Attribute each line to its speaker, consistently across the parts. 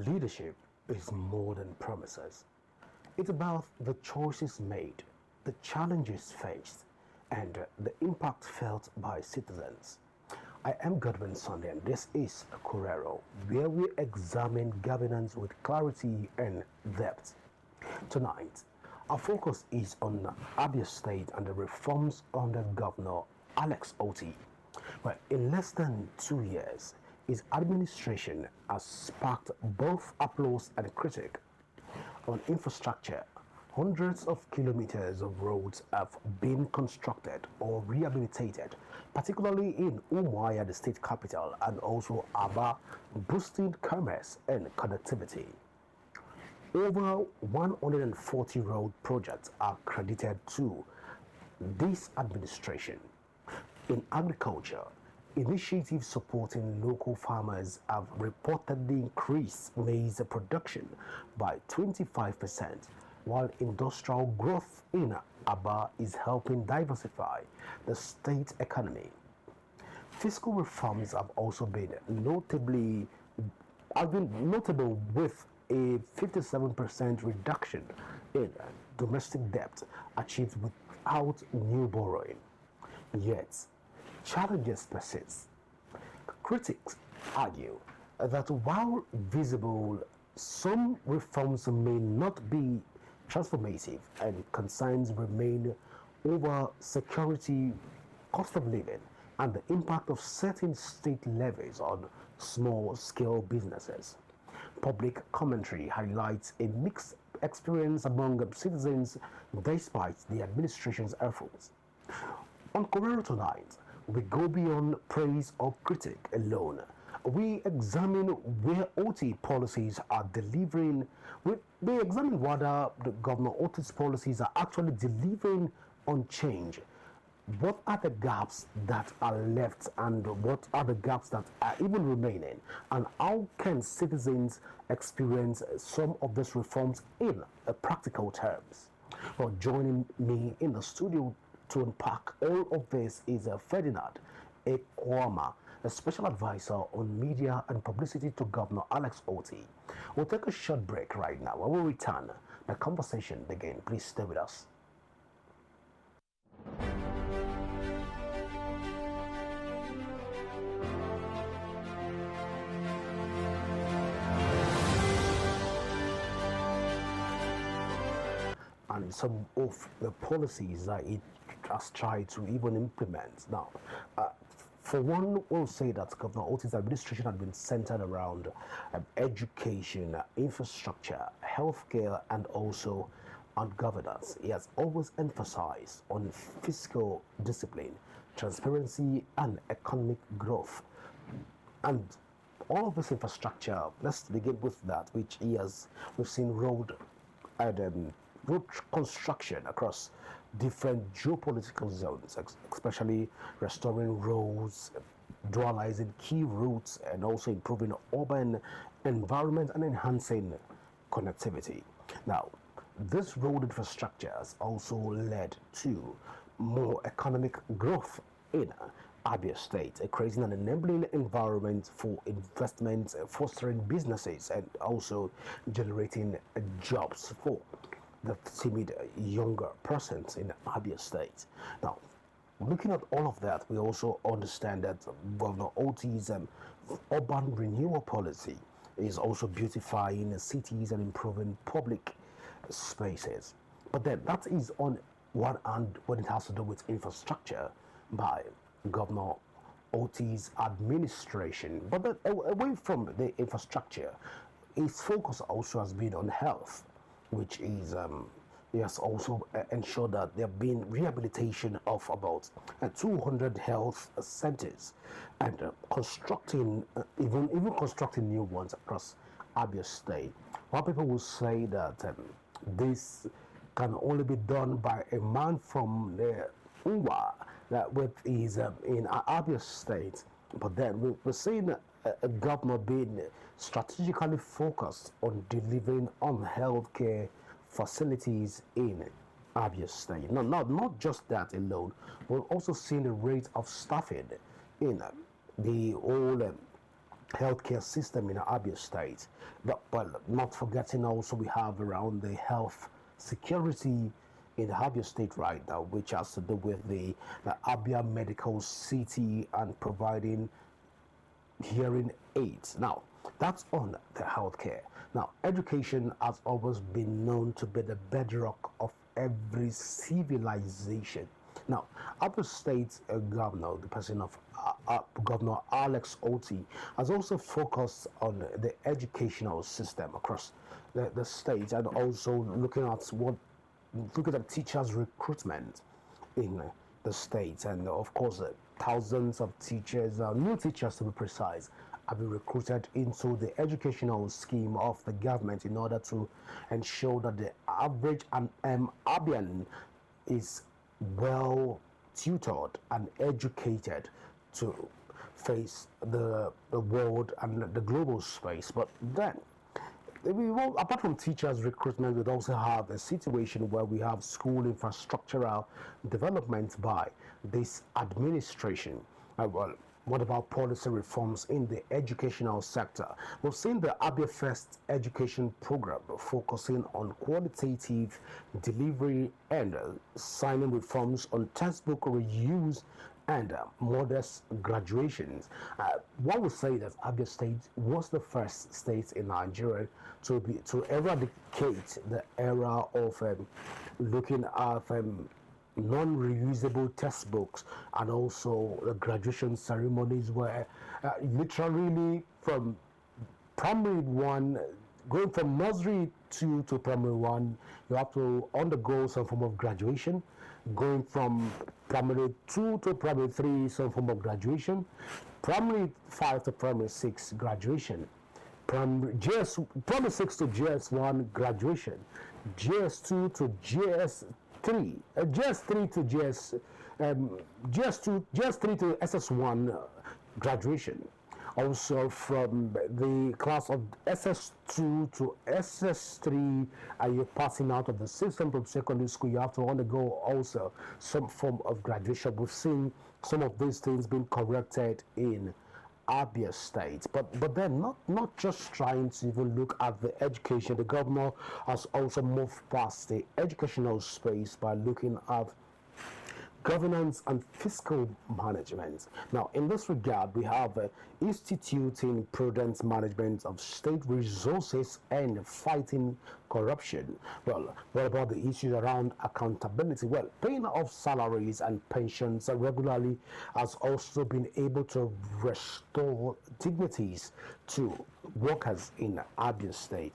Speaker 1: Leadership is more than promises. It's about the choices made, the challenges faced, and the impact felt by citizens. I am Godwin Sunday, and this is Correro, where we examine governance with clarity and depth. Tonight, our focus is on Abia State and the reforms under Governor Alex Oti. Well, in less than 2 years, his administration has sparked both applause and critique. On infrastructure, hundreds of kilometers of roads have been constructed or rehabilitated, particularly in Umuahia, the state capital, and also Aba, boosting commerce and connectivity. Over 140 road projects are credited to this administration. In agriculture, initiatives supporting local farmers have reportedly increased maize production by 25%, while industrial growth in Aba is helping diversify the state economy. Fiscal reforms have been notable with a 57% reduction in domestic debt achieved without new borrowing. Yet, challenges persist. Critics argue that while visible, some reforms may not be transformative and concerns remain over security, cost of living, and the impact of certain state levies on small-scale businesses. Public commentary highlights a mixed experience among citizens despite the administration's efforts. On Correro tonight, we go beyond praise or critique alone. We examine where OT policies are delivering. We examine whether the Governor Oti's policies are actually delivering on change. What are the gaps that are left, and what are the gaps that are even remaining, and how can citizens experience some of these reforms in practical terms? Well, joining me in the studio to unpack all of this is Ferdinand Ekwama, a special advisor on media and publicity to Governor Alex Oti. We'll take a short break right now. When we return, the conversation begins. Please stay with us. And some of the policies that it has tried to even implement. Now, for one, we'll say that Governor Oti's administration has been centered around education, infrastructure, healthcare, and also on governance. He has always emphasized on fiscal discipline, transparency, and economic growth. And all of this infrastructure, let's begin with that, we've seen road construction across different geopolitical zones, especially restoring roads, dualizing key routes, and also improving urban environment and enhancing connectivity. Now, this road infrastructure has also led to more economic growth in Abia State, creating an enabling environment for investments, fostering businesses, and also generating jobs for the timid younger persons in Abia State. Now, looking at all of that, we also understand that Governor Oti's urban renewal policy is also beautifying cities and improving public spaces. But then that is on one hand when it has to do with infrastructure by Governor Oti's administration. But then away from the infrastructure, his focus also has been on health, which is he has also ensured that there have been rehabilitation of about 200 health centers and constructing even constructing new ones across Abia State. While people will say that this can only be done by a man from the UWA that with his in Abia State, but then we're seeing a governor being strategically focused on delivering on healthcare facilities in Abia State. Not just that alone, we're also seeing the rate of staffing in the whole healthcare system in Abia State. But not forgetting also we have around the health security in Abia State right now, which has to do with the Abia Medical City and providing hearing aids. Now, that's on the healthcare. Now, education has always been known to be the bedrock of every civilization. Now, Upper State Governor, the person of Governor Alex Oti, has also focused on the educational system across the state, and also looking at teachers' recruitment in the state, and of course, thousands of teachers, new teachers to be precise, have been recruited into the educational scheme of the government in order to ensure that the average Abian is well tutored and educated to face the world and the global space. But then, apart from teachers recruitment, we also have a situation where we have school infrastructural development by this administration. What about policy reforms in the educational sector? We've seen the Abia First education program focusing on qualitative delivery and signing reforms on textbook reuse and modest graduations. One would say that Abia State was the first state in Nigeria to eradicate the era of looking at non-reusable textbooks, and also the graduation ceremonies where literally from primary one, going from nursery to primary one, you have to undergo some form of graduation. Going from primary 2 to primary 3, some form of graduation. Primary 5 to primary 6, graduation. Primary 6 to GS1, graduation. GS2 to GS3, GS3 to GS3 to SS1, graduation. Also from the class of SS2 to SS3, you're passing out of the system from secondary school, you have to undergo also some form of graduation. We've seen some of these things being corrected in Abia State, but then not just trying to even look at the education. The governor has also moved past the educational space by looking at governance and fiscal management. Now, in this regard, we have instituting prudent management of state resources and fighting corruption. Well, what about the issues around accountability? Well, paying off salaries and pensions regularly has also been able to restore dignities to workers in Abia State.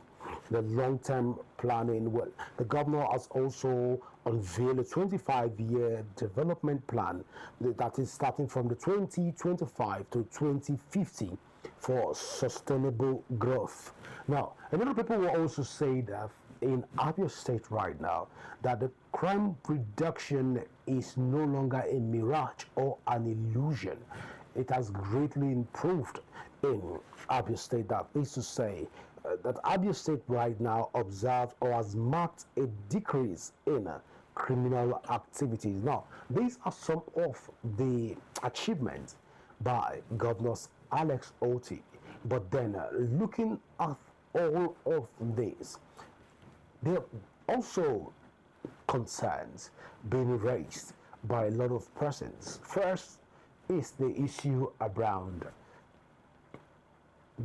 Speaker 1: The long-term planning, well, the governor has also unveiled a 25-year development plan that is starting from the 2025 to 2050 for sustainable growth. Now, a lot of people will also say that in Abia State right now, that the crime reduction is no longer a mirage or an illusion. It has greatly improved in Abia State. That is to say, that Abia State right now observed or has marked a decrease in criminal activities. Now, these are some of the achievements by Governor Alex Oti. But then, looking at all of this, there are also concerns being raised by a lot of persons. First is the issue around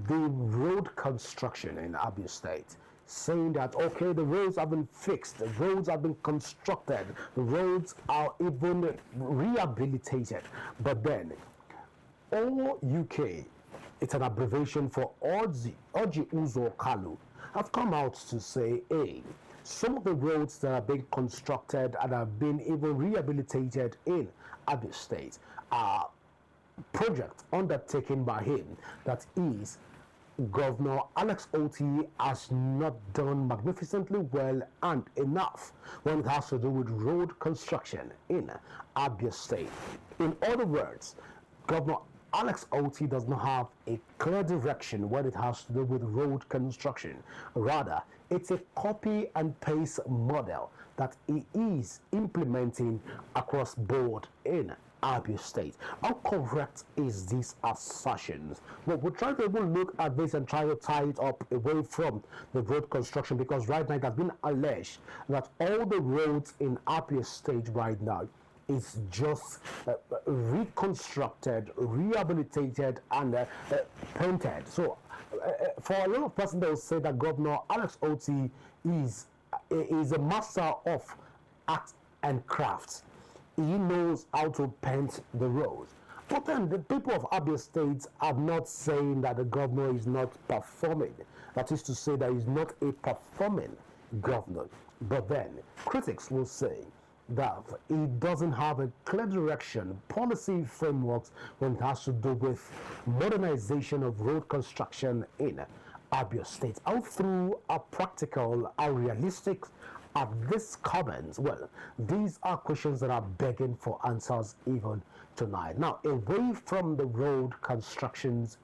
Speaker 1: the road construction in Abia State, saying that, okay, the roads have been fixed, the roads have been constructed, the roads are even rehabilitated. But then, OUK, it's an abbreviation for Orji Uzo Kalu, have come out to say, hey, some of the roads that are being constructed and have been even rehabilitated in Abia State are project undertaken by him, that is, Governor Alex Oti has not done magnificently well and enough when it has to do with road construction in Abia State. In other words, Governor Alex Oti does not have a clear direction when it has to do with road construction. Rather, it's a copy and paste model that he is implementing across board in Abia State. How correct is this assertion? Well, we'll try to even look at this and try to tie it up away from the road construction, because right now it has been alleged that all the roads in Abia State right now is just reconstructed, rehabilitated, and painted. So, for a lot of persons, they will say that Governor Alex Otti is a master of art and crafts. He knows how to paint the roads. But then the people of Abia State are not saying that the governor is not performing. That is to say that he's not a performing governor. But then critics will say that he doesn't have a clear direction, policy frameworks when it has to do with modernization of road construction in Abia State. How through, how practical, how realistic are these comments? Well, these are questions that are begging for answers even tonight. Now, away from the road constructions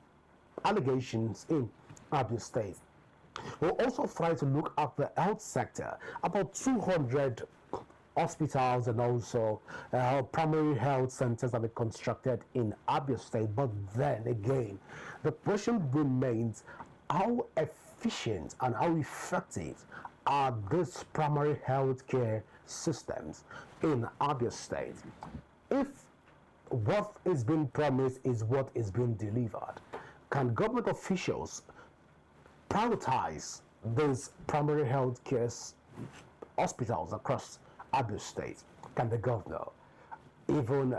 Speaker 1: allegations in Abia State, we'll also try to look at the health sector. About 200 hospitals and also primary health centers have been constructed in Abia State. But then again, the question remains, how efficient and how effective are these primary health care systems in Abia State? If what is being promised is what is being delivered, can government officials prioritize these primary health care hospitals across Abia State? Can the governor even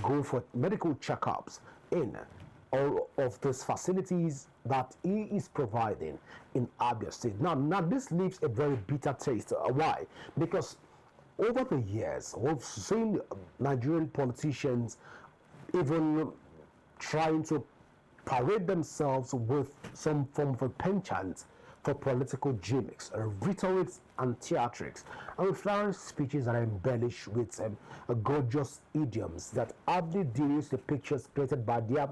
Speaker 1: go for medical checkups in all of these facilities that he is providing in Abia State? Now this leaves a very bitter taste. Why? Because over the years, we've seen Nigerian politicians even trying to parade themselves with some form of a penchant for political gimmicks, rhetorics and theatrics, and with flowery speeches that are embellished with gorgeous idioms that hardly deals the pictures painted by their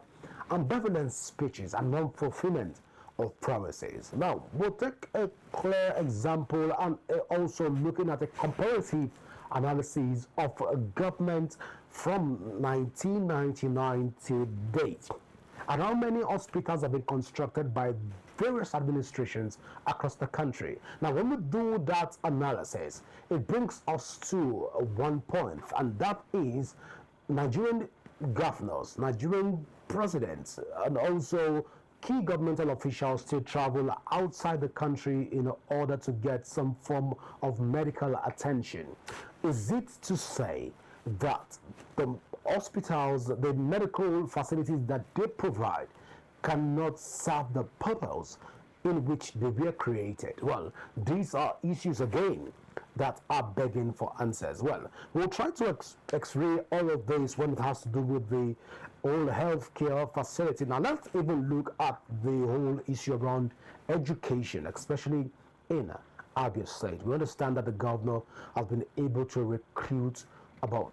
Speaker 1: ambivalent speeches and non-fulfillment of promises. Now, we'll take a clear example and also looking at a comparative analysis of government from 1999 to date, and how many hospitals have been constructed by various administrations across the country. Now, when we do that analysis, it brings us to one point, and that is Nigerian governors, Nigerian presidents, and also key governmental officials to travel outside the country in order to get some form of medical attention. Is it to say that the hospitals, the medical facilities that they provide cannot serve the purpose in which they were created? Well, these are issues again that are begging for answers. Well, we'll try to x-ray all of this when it has to do with the whole healthcare facility. Now, let's even look at the whole issue around education, especially in Abia State. We understand that the governor has been able to recruit about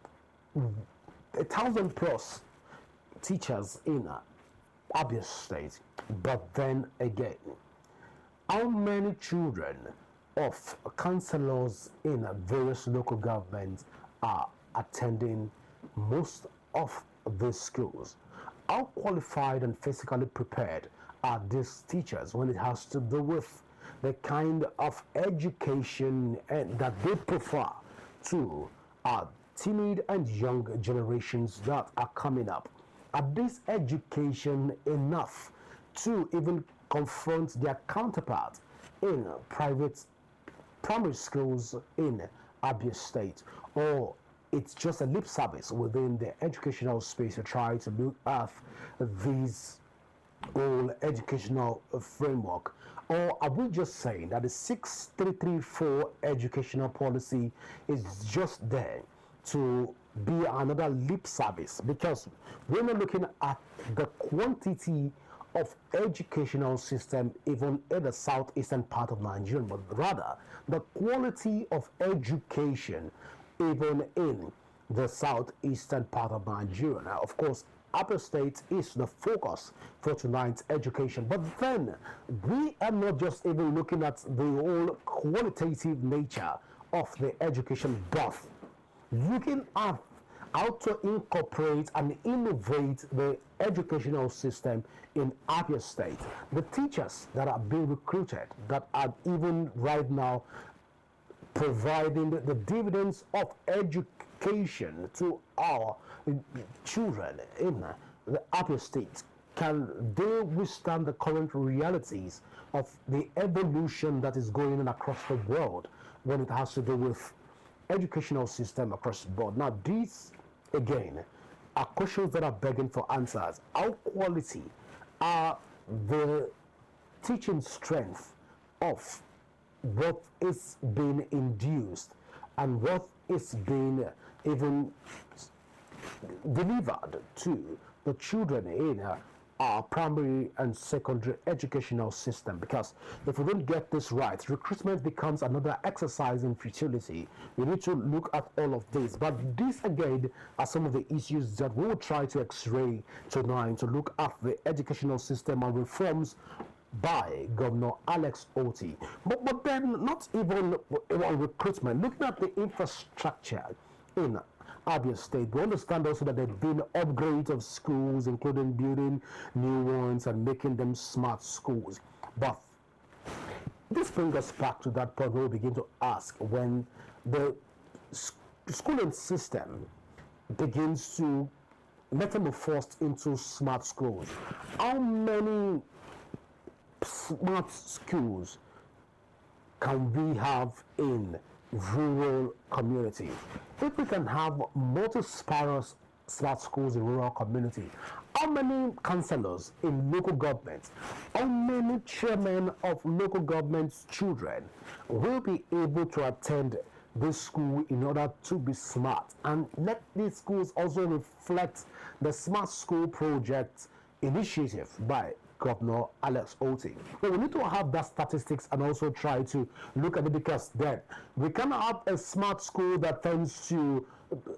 Speaker 1: 1,000 plus teachers in Abia State. But then again, how many children of councillors in various local governments are attending most of these schools? How qualified and physically prepared are these teachers when it has to do with the kind of education that they prefer to timid and young generations that are coming up? Are this education enough to even confront their counterparts in private primary schools in Abia State? Or it's just a lip service within the educational space to try to look at this whole educational framework? Or are we just saying that the 6334 educational policy is just there to be another lip service? Because we're not looking at the quantity of educational system even in the southeastern part of Nigeria, but rather the quality of education even in the southeastern part of Nigeria. Now, of course, Abia State is the focus for tonight's education, but then we are not just even looking at the whole qualitative nature of the education, but looking at how to incorporate and innovate the educational system in Abia State. The teachers that are being recruited, that are even right now providing the dividends of education to our children in the Abia State, can they withstand the current realities of the evolution that is going on across the world when it has to do with educational system across the board? Now, these, again, are questions that are begging for answers. How quality are the teaching strength of what is being induced and what is being even delivered to the children in our primary and secondary educational system? Because if we don't get this right, recruitment becomes another exercise in futility. We need to look at all of this. But these, again, are some of the issues that we will try to x-ray tonight, to look at the educational system and reforms by Governor Alex Otti. But then, not even on recruitment, looking at the infrastructure in Abia State, we understand also that there have been upgrades of schools, including building new ones and making them smart schools. But this brings us back to that point where we begin to ask, when the schooling system begins to metamorphose into smart schools, how many smart schools can we have in rural community? If we can have multi-sparse smart schools in rural community, how many councillors in local governments, how many chairmen of local governments' children will be able to attend this school in order to be smart? And let these schools also reflect the smart school project initiative by Governor Alex Otti. So we need to have that statistics and also try to look at it, because then we cannot have a smart school that tends to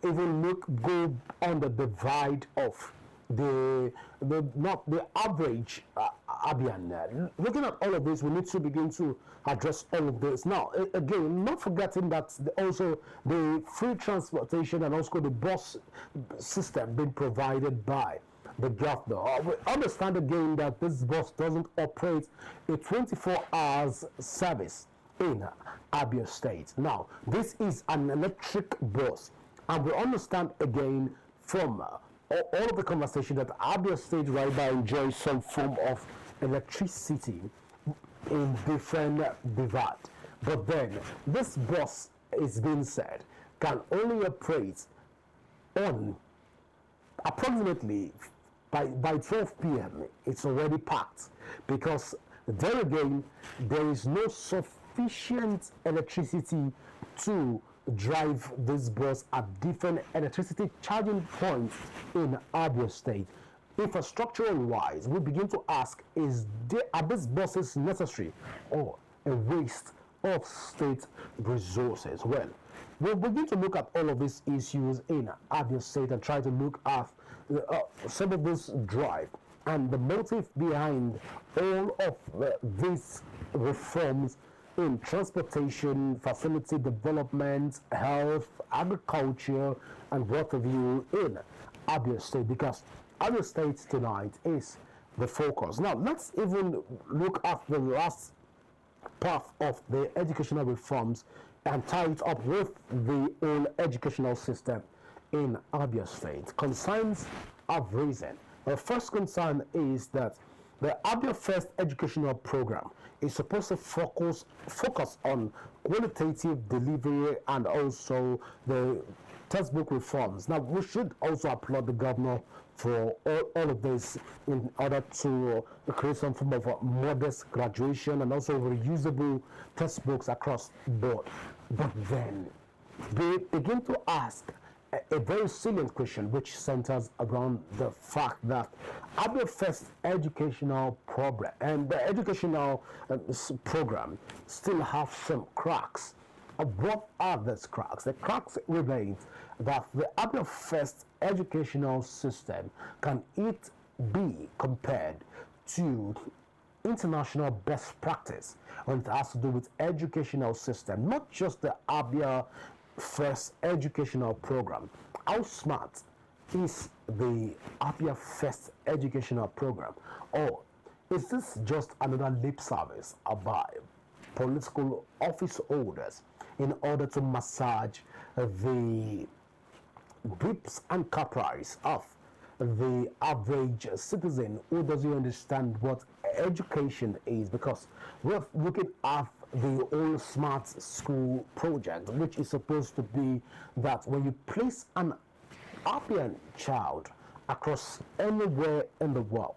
Speaker 1: even go on the divide of not the average Abian. Looking at all of this, we need to begin to address all of this. Now, again, not forgetting that also the free transportation and also the bus system being provided by the governor. We understand again that this bus doesn't operate a 24 hours service in Abia State. Now, this is an electric bus, and we understand again from all of the conversation that Abia State right now enjoys some form of electricity in different divide. But then this bus, is being said, can only operate on approximately by 12 p.m. it's already packed, because there again there is no sufficient electricity to drive this bus at different electricity charging points in Abia State. Infrastructural wise, we begin to ask, are these buses necessary or a waste of state resources? Well, we'll begin to look at all of these issues in Abia State and try to look at some of this drive and the motive behind all of these reforms in transportation, facility development, health, agriculture, and what have you in Abia State, because Abia State tonight is the focus. Now, let's even look at the last path of the educational reforms and tie it up with the whole educational system in Abia State. Concerns have risen. The first concern is that the Abia First educational program is supposed to focus on qualitative delivery and also the textbook reforms. Now, we should also applaud the governor for all of this in order to create some form of a modest graduation and also reusable textbooks across the board. But then they begin to ask a very salient question, which centers around the fact that Abia First educational program and the educational program still have some cracks. What are these cracks? The cracks remain that the Abia First educational system can it be compared to international best practice when it has to do with educational system, not just the Abia First Educational Program. How smart is the Abia First Educational Program? Or is this just another lip service by political office holders in order to massage the grips and caprice of the average citizen who doesn't understand what education is? Because we're looking at the old smart school project, which is supposed to be that when you place an African child across anywhere in the world,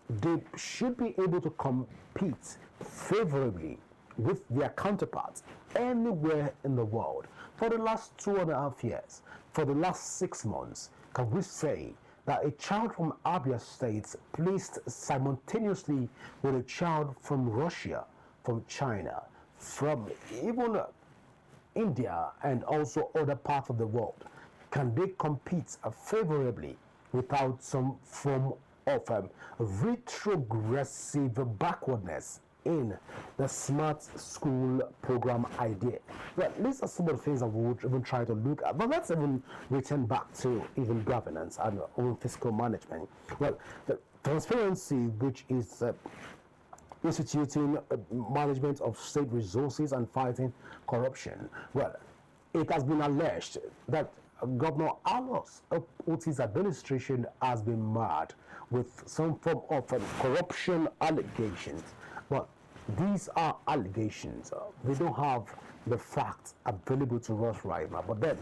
Speaker 1: they should be able to compete favorably with their counterparts anywhere in the world. For the last 2.5 years, for the last 6 months, can we say that a child from Abia State placed simultaneously with a child from Russia, from China, from even India, and also other parts of the world, can they compete favorably without some form of retrogressive backwardness in the smart school program idea? Well, these are some of the things that we would even try to look at, but let's even return back to even governance and own fiscal management. Well, the transparency, which is instituting management of state resources and fighting corruption. Well, it has been alleged that Governor Alois Oti's administration has been marred with some form of corruption allegations. But these are allegations. We don't have the facts available to us right now. But then,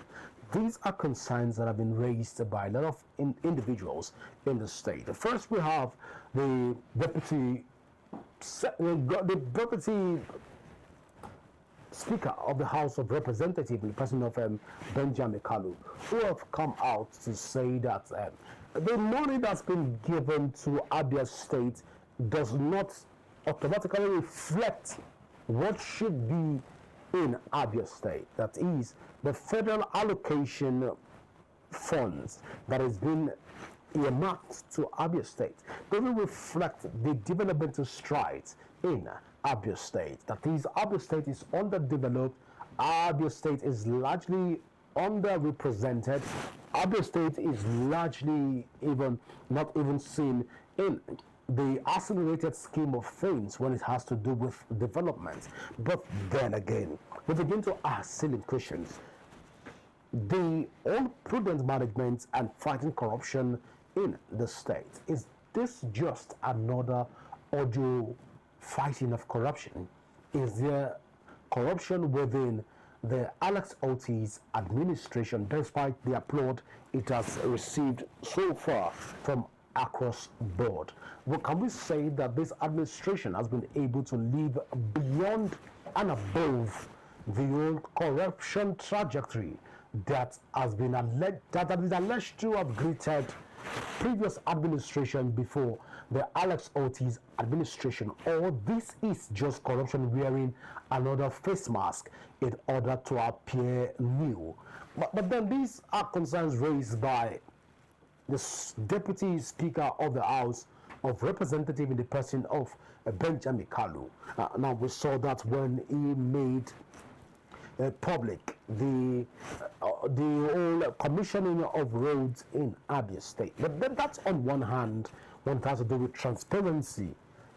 Speaker 1: these are concerns that have been raised by a lot of individuals in the state. First, we have the deputy Speaker of the House of Representatives, the person of Benjamin Kalu, who have come out to say that the money that's been given to Abia State does not automatically reflect what should be in Abia State. That is, the federal allocation funds that has been earmarked to Abia State doesn't reflect the developmental strides in Abia State. That is, Abia State is underdeveloped. Abia State is largely underrepresented. Abia State is largely not even seen in the accelerated scheme of things when it has to do with development. But then again, we begin to ask silly questions. The all prudent management and fighting corruption in the state, is this just another audio fighting of corruption? Is there corruption within the Alex Oti's administration, despite the applaud it has received so far from across board? Well, can we say that this administration has been able to live beyond and above the old corruption trajectory that has been alleged to have greeted previous administration before the Alex Oti's administration? Or this is just corruption wearing another face mask in order to appear new? But then these are concerns raised by the Deputy Speaker of the House of Representatives in the person of Benjamin Kalu. Now we saw that when he made public the whole commissioning of roads in Abia State. But then that's on one hand, one has to do with transparency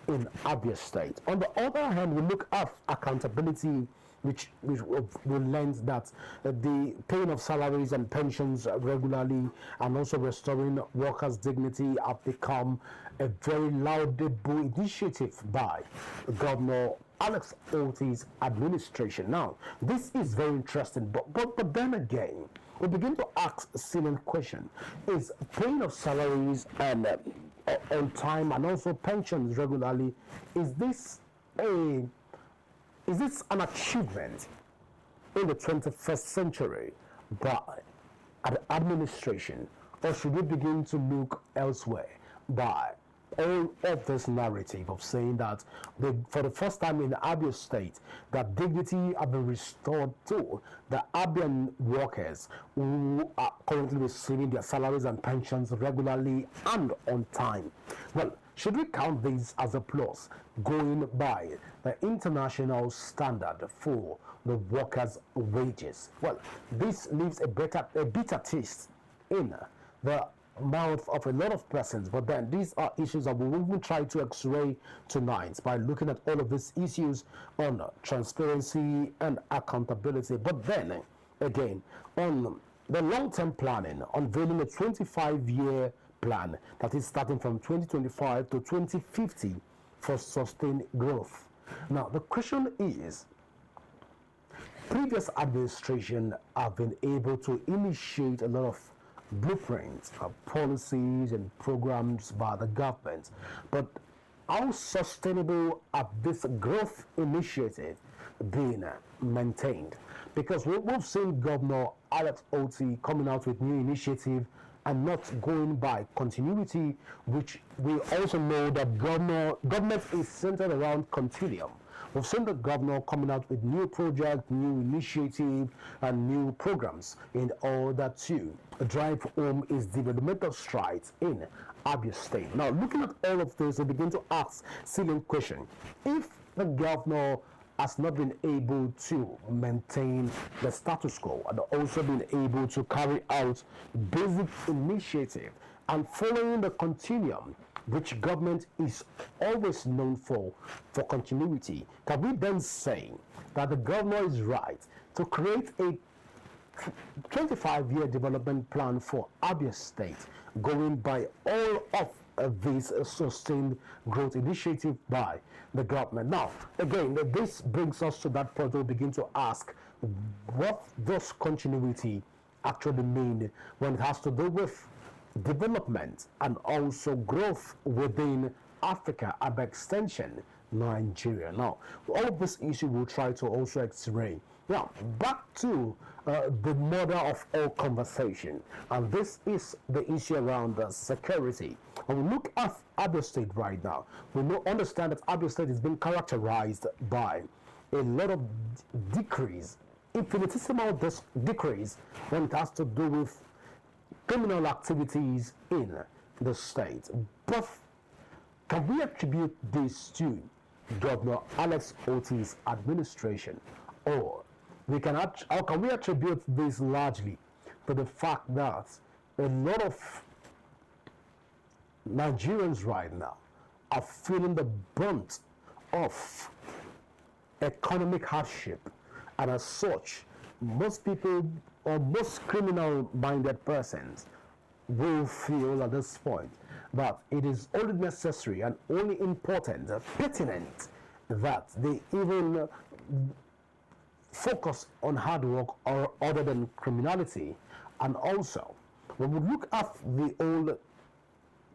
Speaker 1: in Abia State. On the other hand, we look at accountability, which will lend that the paying of salaries and pensions regularly and also restoring workers' dignity have become a very laudable initiative by Governor Alex Oti's administration. Now, this is very interesting, but then again, we begin to ask a silly question. Is paying of salaries and on time and also pensions regularly, is this an achievement in the 21st century by an administration, or should we begin to look elsewhere by all of this narrative of saying that for the first time in the Abia State, that dignity have been restored to the Abian workers who are currently receiving their salaries and pensions regularly and on time? Well, Should we count this as a plus, going by the international standard for the workers' wages? Well, this leaves a bitter taste in the mouth of a lot of persons. But then these are issues that we will even try to x-ray tonight by looking at all of these issues on transparency and accountability. But then again, on the long-term planning, unveiling a 25-year plan that is starting from 2025 to 2050 for sustained growth. Now, the question is, previous administration have been able to initiate a lot of blueprints, policies and programs by the government, but how sustainable have this growth initiative been maintained? Because we've seen Governor Alex Otti coming out with new initiative and not going by continuity, which we also know that government is centered around continuum. We've seen the governor coming out with new projects, new initiative, and new programs in order to drive home his developmental strides in Abia State. Now, looking at all of this, we begin to ask silly question. If the governor has not been able to maintain the status quo and also been able to carry out basic initiative and following the continuum, which government is always known for continuity, can we then say that the governor is right to create a 25-year development plan for Abia State, going by all of these sustained growth initiative by the government? Now, again, this brings us to that point where we begin to ask, what does continuity actually mean when it has to do with development and also growth within Africa and by extension Nigeria? Now, all of this issue we'll try to also x-ray. Now, back to the mother of all conversation, and this is the issue around security. When we look at Abia State right now, we understand that Abia State has been characterized by a lot of decrease, infinitesimal decrease when it has to do with criminal activities in the state. But can we attribute this to Governor Alex Otti's administration, or how can we attribute this largely to the fact that a lot of Nigerians right now are feeling the brunt of economic hardship, and as such, most people or most criminal-minded persons will feel at this point that it is only necessary and only important, pertinent, that they even focus on hard work or other than criminality. And also, when we look at the old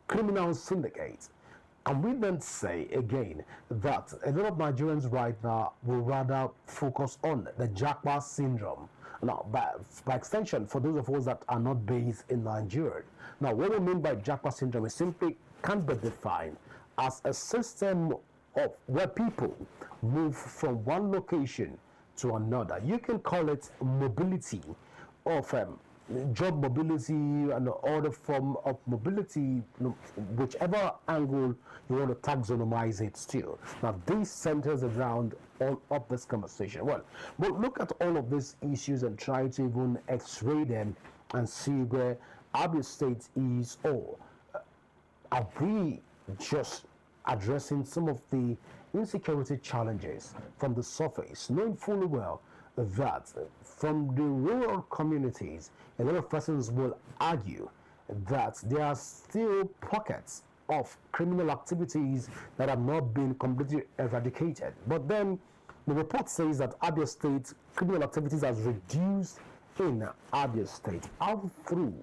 Speaker 1: criminal syndicate, and we then say again that a lot of Nigerians right now will rather focus on the Japa syndrome. Now, by extension, for those of us that are not based in Nigeria, now what we mean by Japa syndrome is simply can be defined as a system of where people move from one location to another. You can call it mobility of job mobility and other form of mobility, whichever angle you want to taxonomize it still. Now, this centers around all of this conversation. Well, we'll look at all of these issues and try to even x-ray them and see where Abia State is, or are we just addressing some of the insecurity challenges from the surface, knowing fully well that from the rural communities, a lot of persons will argue that there are still pockets of criminal activities that have not been completely eradicated. But then the report says that Abia State criminal activities has reduced in Abia State. How true,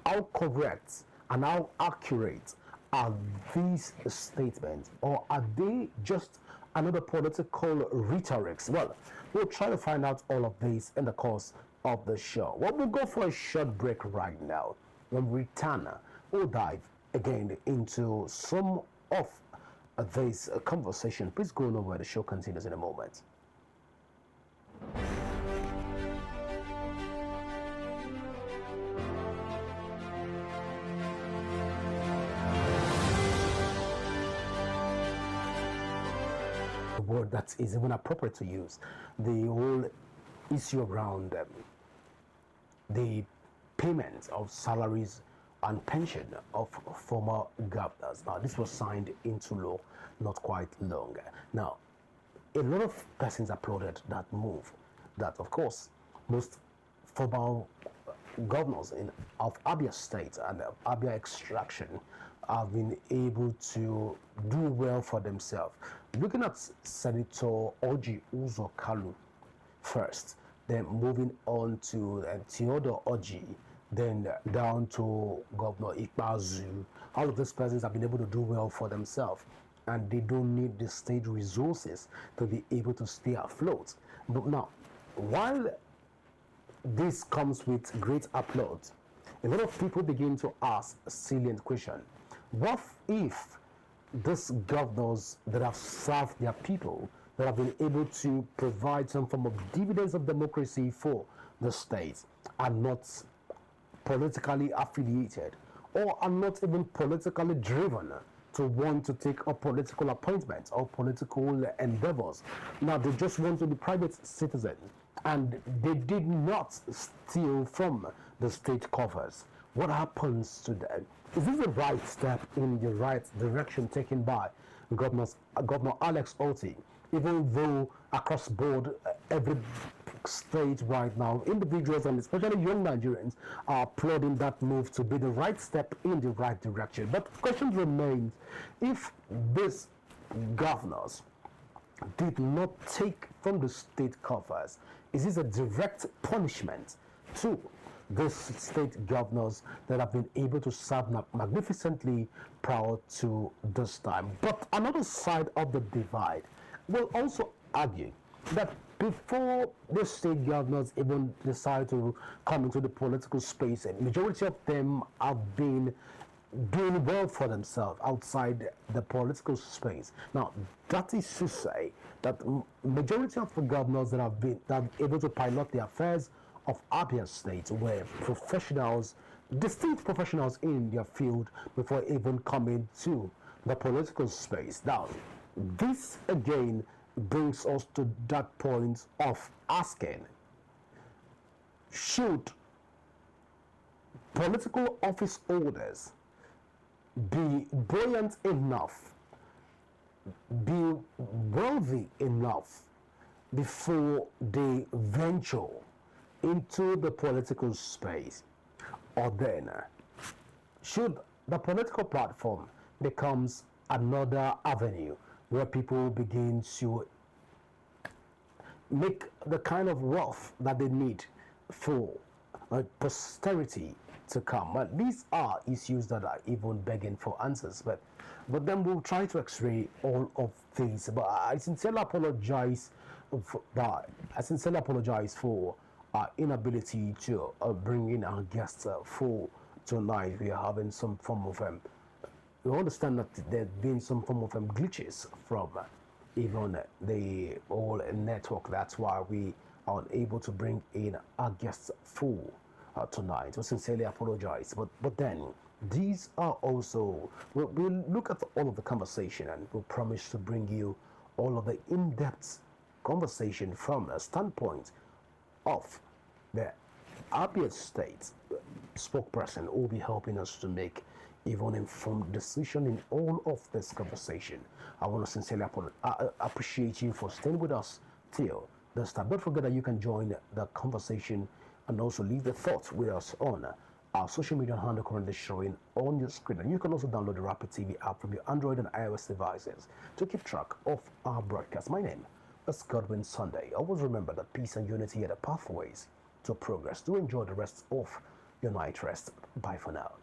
Speaker 1: how correct, and how accurate are these statements, or are they just another political rhetorics? Well, we'll try to find out all of this in the course of the show. Well, we'll go for a short break right now. When we return, we'll dive again into some of this conversation. Please go nowhere. The show continues in a moment. word that is even appropriate to use. The whole issue around the payment of salaries and pension of former governors. Now, this was signed into law not quite long. Now, a lot of persons applauded that move. That, of course, most former governors of Abia State and Abia extraction have been able to do well for themselves. Looking at Senator Orji Uzor Kalu first, then moving on to Theodore Orji, then down to Governor Ikpeazu. All of these persons have been able to do well for themselves, and they don't need the state resources to be able to stay afloat. But now, while this comes with great applause, a lot of people begin to ask a salient question. What if these governors that have served their people, that have been able to provide some form of dividends of democracy for the state, are not politically affiliated, or are not even politically driven to want to take up political appointments or political endeavors? Now they just want to be private citizens, and they did not steal from the state coffers. What happens to them? Is this the right step in the right direction taken by Governor Alex Otti? Even though across board, every state right now, individuals and especially young Nigerians are applauding that move to be the right step in the right direction. But the question remains, if these governors did not take from the state coffers, is this a direct punishment to these state governors that have been able to serve magnificently proud to this time? But another side of the divide will also argue that before the state governors even decide to come into the political space, a majority of them have been doing well for themselves outside the political space. Now, that is to say that majority of the governors that have been able to pilot the affairs of Abia State were professionals, distinct professionals in their field before even coming to the political space. Now, this again brings us to that point of asking, should political office holders be buoyant enough, be wealthy enough before they venture into the political space? Or then, should the political platform becomes another avenue where people begin to make the kind of wealth that they need for posterity to come? Well, these are issues that are even begging for answers, but then we'll try to x-ray all of these. But I sincerely apologize for our inability to bring in our guests for tonight. We are having some form of we understand that there's been some form of glitches from even the whole network. That's why we are unable to bring in our guests for tonight. We sincerely apologize. But then these are also, we'll look at all of the conversation, and we'll promise to bring you all of the in-depth conversation from a standpoint of the Abia State spokesperson who will be helping us to make even informed decision in all of this conversation. I want to sincerely appreciate you for staying with us till this time. Don't forget that you can join the conversation and also leave the thoughts with us on our social media handle currently showing on your screen. And you can also download the Rapid TV app from your Android and iOS devices to keep track of our broadcast. My name is Godwin Sunday. Always remember that peace and unity are the pathways to progress. Do enjoy the rest of your night rest. Bye for now.